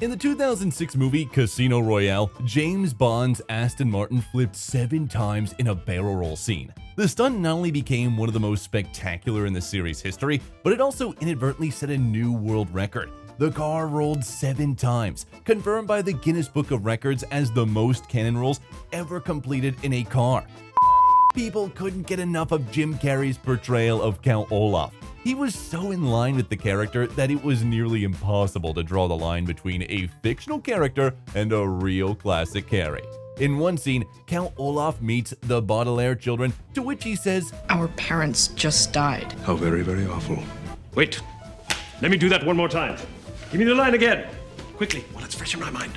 In the 2006 movie Casino Royale, James Bond's Aston Martin flipped 7 times in a barrel roll scene. The stunt not only became one of the most spectacular in the series' history, but it also inadvertently set a new world record. The car rolled 7 times, confirmed by the Guinness Book of Records as the most cannon rolls ever completed in a car. People couldn't get enough of Jim Carrey's portrayal of Count Olaf. He was so in line with the character that it was nearly impossible to draw the line between a fictional character and a real classic Carrey. In one scene, Count Olaf meets the Baudelaire children, to which he says, "Our parents just died." How very, very awful. Wait. Let me do that one more time. Give me the line again. Quickly, while it's fresh in my mind.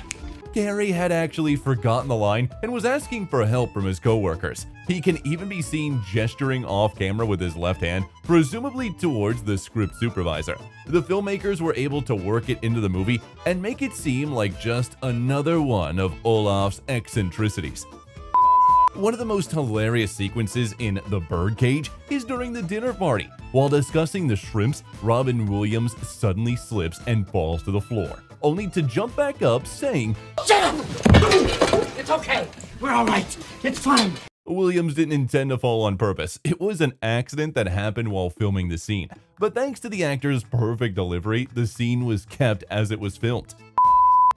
Carrey had actually forgotten the line and was asking for help from his co-workers. He can even be seen gesturing off camera with his left hand, presumably towards the script supervisor. The filmmakers were able to work it into the movie and make it seem like just another one of Olaf's eccentricities. One of the most hilarious sequences in The Birdcage is during the dinner party. While discussing the shrimps, Robin Williams suddenly slips and falls to the floor, only to jump back up saying, "Shut up! It's okay. We're all right. It's fine." Williams didn't intend to fall on purpose. It was an accident that happened while filming the scene. But thanks to the actor's perfect delivery, the scene was kept as it was filmed.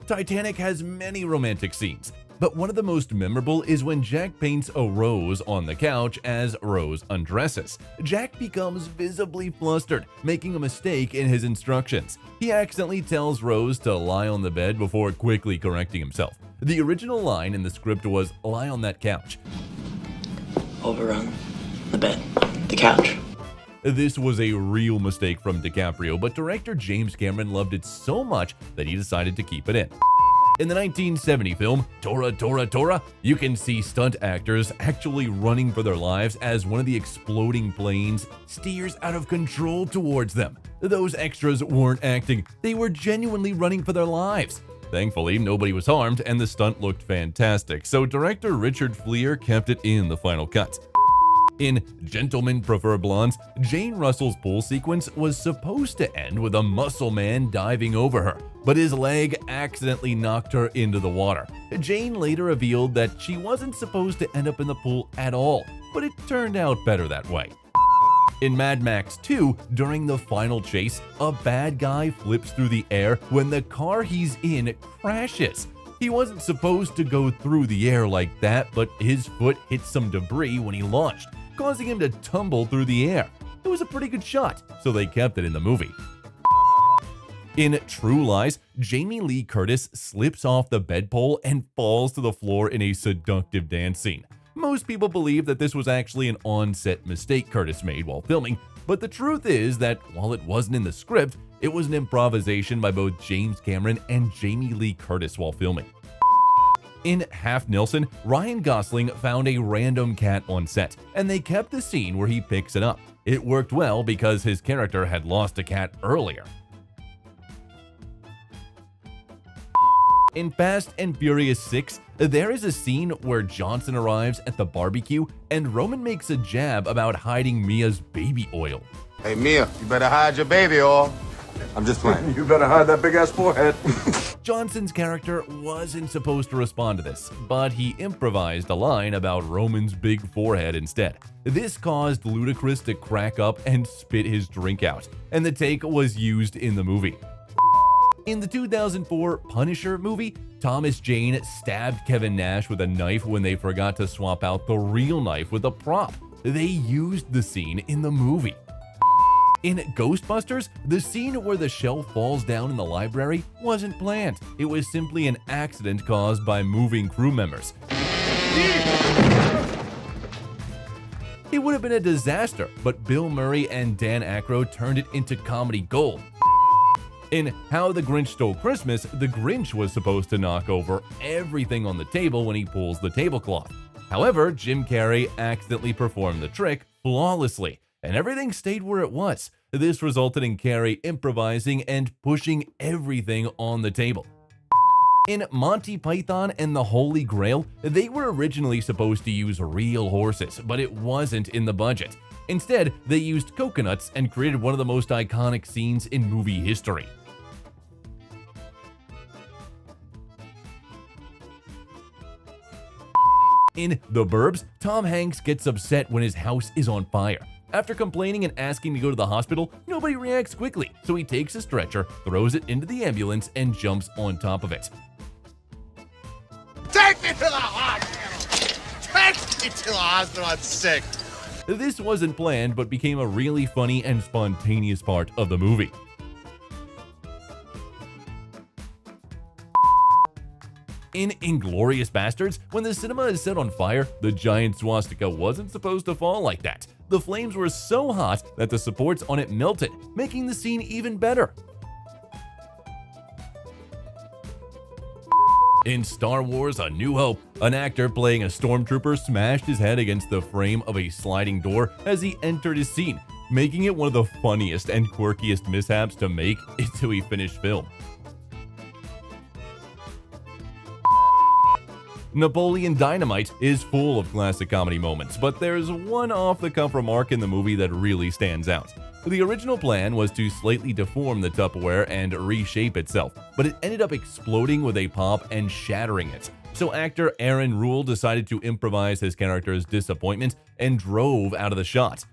Titanic has many romantic scenes, but one of the most memorable is when Jack paints a rose on the couch as Rose undresses. Jack becomes visibly flustered, making a mistake in his instructions. He accidentally tells Rose to lie on the bed before quickly correcting himself. The original line in the script was, "Lie on that couch." Over on the bed, the couch. This was a real mistake from DiCaprio, but director James Cameron loved it so much that he decided to keep it in. In the 1970 film, Tora, Tora, Tora, you can see stunt actors actually running for their lives as one of the exploding planes steers out of control towards them. Those extras weren't acting, they were genuinely running for their lives. Thankfully, nobody was harmed and the stunt looked fantastic, so director Richard Fliehr kept it in the final cut. In Gentlemen Prefer Blondes, Jane Russell's pool sequence was supposed to end with a muscle man diving over her, but his leg accidentally knocked her into the water. Jane later revealed that she wasn't supposed to end up in the pool at all, but it turned out better that way. In Mad Max 2, during the final chase, a bad guy flips through the air when the car he's in crashes. He wasn't supposed to go through the air like that, but his foot hit some debris when he launched, causing him to tumble through the air. It was a pretty good shot, so they kept it in the movie. In True Lies, Jamie Lee Curtis slips off the bedpole and falls to the floor in a seductive dance scene. Most people believe that this was actually an on-set mistake Curtis made while filming, but the truth is that while it wasn't in the script, it was an improvisation by both James Cameron and Jamie Lee Curtis while filming. In Half Nelson, Ryan Gosling found a random cat on set, and they kept the scene where he picks it up. It worked well because his character had lost a cat earlier. In Fast and Furious 6, there is a scene where Johnson arrives at the barbecue and Roman makes a jab about hiding Mia's baby oil. "Hey Mia, you better hide your baby oil." I'm just playing. You better hide that big-ass forehead. Johnson's character wasn't supposed to respond to this, but he improvised a line about Roman's big forehead instead. This caused Ludacris to crack up and spit his drink out, and the take was used in the movie. In the 2004 Punisher movie, Thomas Jane stabbed Kevin Nash with a knife when they forgot to swap out the real knife with a prop. They used the scene in the movie. In Ghostbusters, the scene where the shelf falls down in the library wasn't planned. It was simply an accident caused by moving crew members. It would have been a disaster, but Bill Murray and Dan Aykroyd turned it into comedy gold. In How the Grinch Stole Christmas, the Grinch was supposed to knock over everything on the table when he pulls the tablecloth. However, Jim Carrey accidentally performed the trick flawlessly, and everything stayed where it was. This resulted in Carrey improvising and pushing everything on the table. In Monty Python and the Holy Grail, they were originally supposed to use real horses, but it wasn't in the budget. Instead, they used coconuts and created one of the most iconic scenes in movie history. In The Burbs, Tom Hanks gets upset when his house is on fire. After complaining and asking to go to the hospital, nobody reacts quickly, so he takes a stretcher, throws it into the ambulance, and jumps on top of it. Take me to the hospital! Take me to the hospital, I'm sick! This wasn't planned, but became a really funny and spontaneous part of the movie. In Inglorious Basterds, when the cinema is set on fire, the giant swastika wasn't supposed to fall like that. The flames were so hot that the supports on it melted, making the scene even better. In Star Wars: A New Hope, an actor playing a stormtrooper smashed his head against the frame of a sliding door as he entered his scene, making it one of the funniest and quirkiest mishaps to make into a finished film. Napoleon Dynamite is full of classic comedy moments, but there's one off-the-cuff remark in the movie that really stands out. The original plan was to slightly deform the Tupperware and reshape itself, but it ended up exploding with a pop and shattering it. So actor Aaron Rule decided to improvise his character's disappointment and drove out of the shot.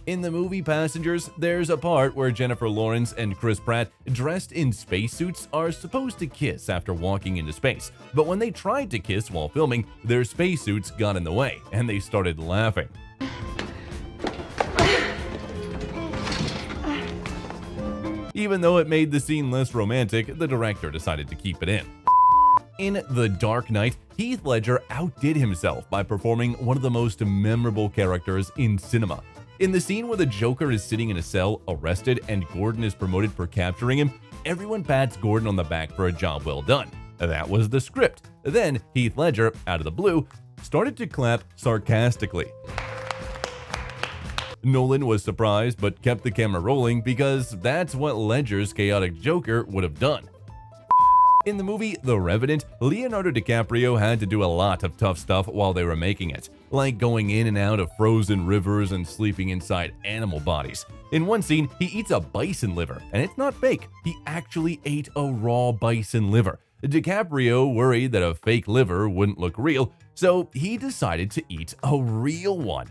In the movie Passengers, there's a part where Jennifer Lawrence and Chris Pratt, dressed in spacesuits, are supposed to kiss after walking into space. But when they tried to kiss while filming, their spacesuits got in the way, and they started laughing. Even though it made the scene less romantic, the director decided to keep it in. In The Dark Knight, Heath Ledger outdid himself by performing one of the most memorable characters in cinema. In the scene where the Joker is sitting in a cell, arrested, and Gordon is promoted for capturing him, everyone pats Gordon on the back for a job well done. That was the script. Then Heath Ledger, out of the blue, started to clap sarcastically. Nolan was surprised but kept the camera rolling because that's what Ledger's chaotic Joker would have done. In the movie The Revenant, Leonardo DiCaprio had to do a lot of tough stuff while they were making it, like going in and out of frozen rivers and sleeping inside animal bodies. In one scene, he eats a bison liver, and it's not fake. He actually ate a raw bison liver. DiCaprio worried that a fake liver wouldn't look real, so he decided to eat a real one.